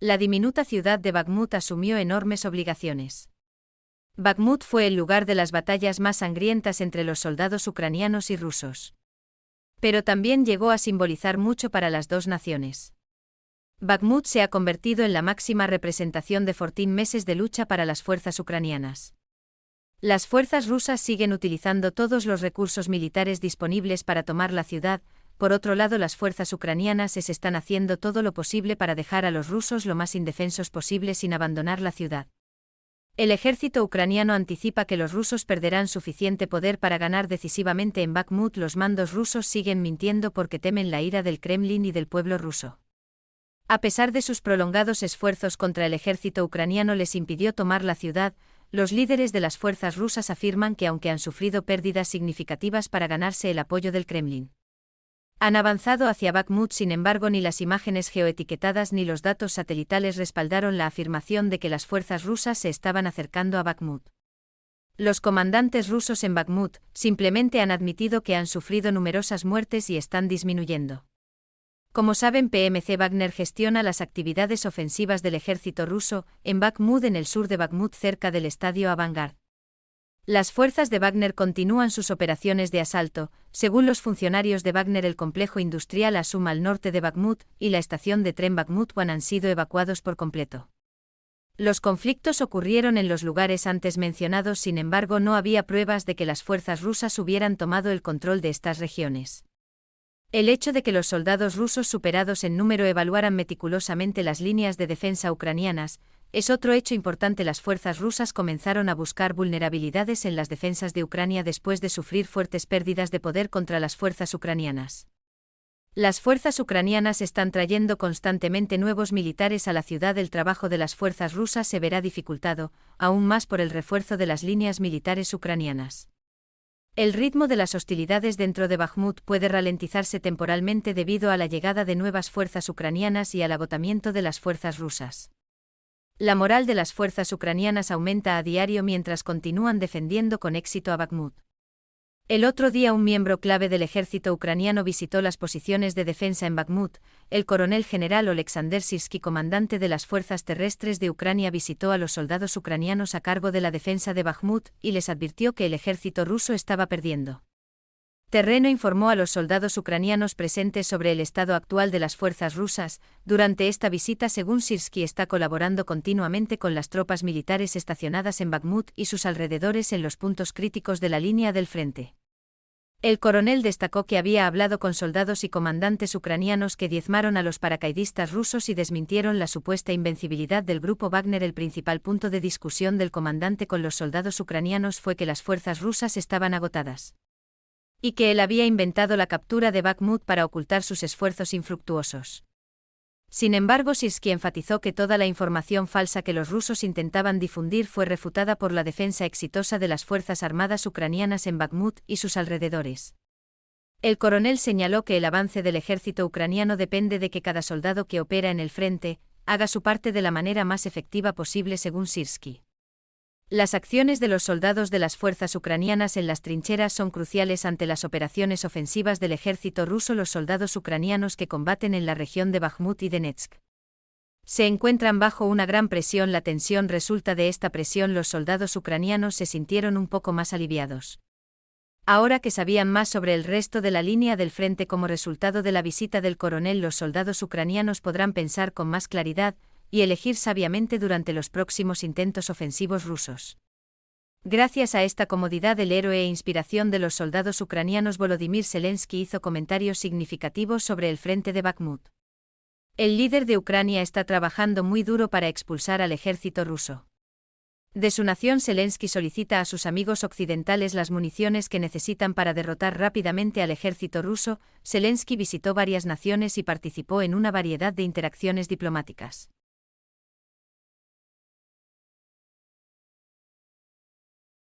La diminuta ciudad de Bakhmut asumió enormes obligaciones. Bakhmut fue el lugar de las batallas más sangrientas entre los soldados ucranianos y rusos. Pero también llegó a simbolizar mucho para las dos naciones. Bakhmut se ha convertido en la máxima representación de 14 meses de lucha para las fuerzas ucranianas. Las fuerzas rusas siguen utilizando todos los recursos militares disponibles para tomar la ciudad. Por otro lado, las fuerzas ucranianas están haciendo todo lo posible para dejar a los rusos lo más indefensos posible sin abandonar la ciudad. El ejército ucraniano anticipa que los rusos perderán suficiente poder para ganar decisivamente en Bakhmut. Los mandos rusos siguen mintiendo porque temen la ira del Kremlin y del pueblo ruso. A pesar de sus prolongados esfuerzos contra el ejército ucraniano les impidió tomar la ciudad, los líderes de las fuerzas rusas afirman que aunque han sufrido pérdidas significativas para ganarse el apoyo del Kremlin, han avanzado hacia Bakhmut. Sin embargo, ni las imágenes geoetiquetadas ni los datos satelitales respaldaron la afirmación de que las fuerzas rusas se estaban acercando a Bakhmut. Los comandantes rusos en Bakhmut simplemente han admitido que han sufrido numerosas muertes y están disminuyendo. Como saben, PMC Wagner gestiona las actividades ofensivas del ejército ruso en Bakhmut, en el sur de Bakhmut, cerca del estadio Avangard. Las fuerzas de Wagner continúan sus operaciones de asalto. Según los funcionarios de Wagner, el complejo industrial Asum al norte de Bakhmut y la estación de tren Bakhmut 1 han sido evacuados por completo. Los conflictos ocurrieron en los lugares antes mencionados, sin embargo, no había pruebas de que las fuerzas rusas hubieran tomado el control de estas regiones. El hecho de que los soldados rusos superados en número evaluaran meticulosamente las líneas de defensa ucranianas es otro hecho importante. Las fuerzas rusas comenzaron a buscar vulnerabilidades en las defensas de Ucrania después de sufrir fuertes pérdidas de poder contra las fuerzas ucranianas. Las fuerzas ucranianas están trayendo constantemente nuevos militares a la ciudad. El trabajo de las fuerzas rusas se verá dificultado, aún más por el refuerzo de las líneas militares ucranianas. El ritmo de las hostilidades dentro de Bakhmut puede ralentizarse temporalmente debido a la llegada de nuevas fuerzas ucranianas y al agotamiento de las fuerzas rusas. La moral de las fuerzas ucranianas aumenta a diario mientras continúan defendiendo con éxito a Bakhmut. El otro día, un miembro clave del ejército ucraniano visitó las posiciones de defensa en Bakhmut. El coronel general Oleksandr Syrskyi, comandante de las fuerzas terrestres de Ucrania, visitó a los soldados ucranianos a cargo de la defensa de Bakhmut y les advirtió que el ejército ruso estaba perdiendo terreno. Informó a los soldados ucranianos presentes sobre el estado actual de las fuerzas rusas. Durante esta visita, según Syrskyi, está colaborando continuamente con las tropas militares estacionadas en Bakhmut y sus alrededores en los puntos críticos de la línea del frente. El coronel destacó que había hablado con soldados y comandantes ucranianos que diezmaron a los paracaidistas rusos y desmintieron la supuesta invencibilidad del grupo Wagner. El principal punto de discusión del comandante con los soldados ucranianos fue que las fuerzas rusas estaban agotadas y que él había inventado la captura de Bakhmut para ocultar sus esfuerzos infructuosos. Sin embargo, Syrskyi enfatizó que toda la información falsa que los rusos intentaban difundir fue refutada por la defensa exitosa de las fuerzas armadas ucranianas en Bakhmut y sus alrededores. El coronel señaló que el avance del ejército ucraniano depende de que cada soldado que opera en el frente haga su parte de la manera más efectiva posible. Según Syrskyi, las acciones de los soldados de las fuerzas ucranianas en las trincheras son cruciales ante las operaciones ofensivas del ejército ruso. Los soldados ucranianos que combaten en la región de Bakhmut y Donetsk se encuentran bajo una gran presión. La tensión resulta de esta presión. Los soldados ucranianos se sintieron un poco más aliviados ahora que sabían más sobre el resto de la línea del frente. Como resultado de la visita del coronel, los soldados ucranianos podrán pensar con más claridad y elegir sabiamente durante los próximos intentos ofensivos rusos. Gracias a esta comodidad, el héroe e inspiración de los soldados ucranianos Volodymyr Zelensky hizo comentarios significativos sobre el frente de Bakhmut. El líder de Ucrania está trabajando muy duro para expulsar al ejército ruso de su nación. Zelensky solicita a sus amigos occidentales las municiones que necesitan para derrotar rápidamente al ejército ruso. Zelensky visitó varias naciones y participó en una variedad de interacciones diplomáticas.